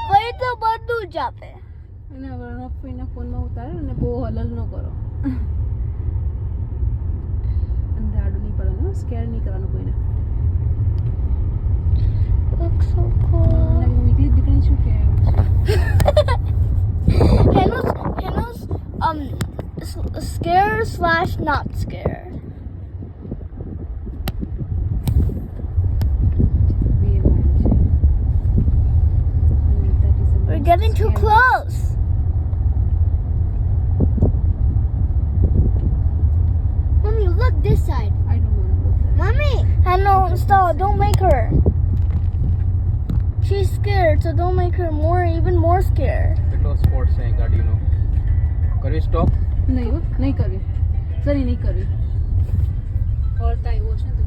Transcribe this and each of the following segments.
ભાઈ તો બધું જ આપે. અને રણપીના ફોનમાં ઉતારે અને બહુ હલલ ન કરો. અને રાડું નહીં પડવાનું, સ્કેર નહીં કરવાનું કોઈને. Looks so cool. વીકલી દીકરી શું કે Henno's scared/not scared. We're getting too close. Mommy, look this side. I don't want to look there. Mommy, Henno, stop! Don't make her. She's scared, so don't make her even more scared. કેટલો sport છે ગાડીનો. કરવી stop? નહીં હો, નહીં કરવી. સરી નહીં કરવી. વળતા એવો છે ને તો.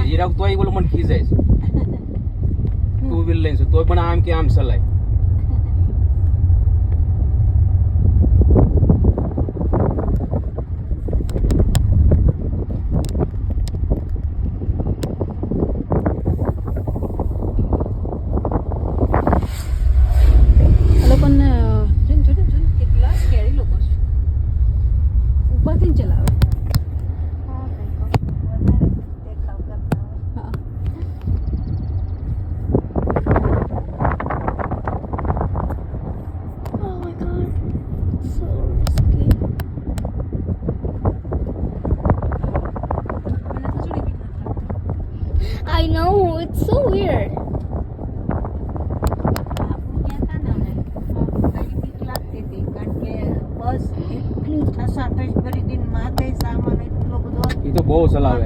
હીરા તોય બોલો મને ખીજાય છે. ટુ વ્હીલ લઈને છે તોય પણ આમ કે આમ ચલાય. લોકોને જોને કેટલા સ્કેરી લોકો છે. ઉપરથી જ ચલાવે. હા. Oh my god, so risky. મને તો જોડી બીક નથી લાગતી. I know, it's so weird. એ તો બહુ ચલાવે.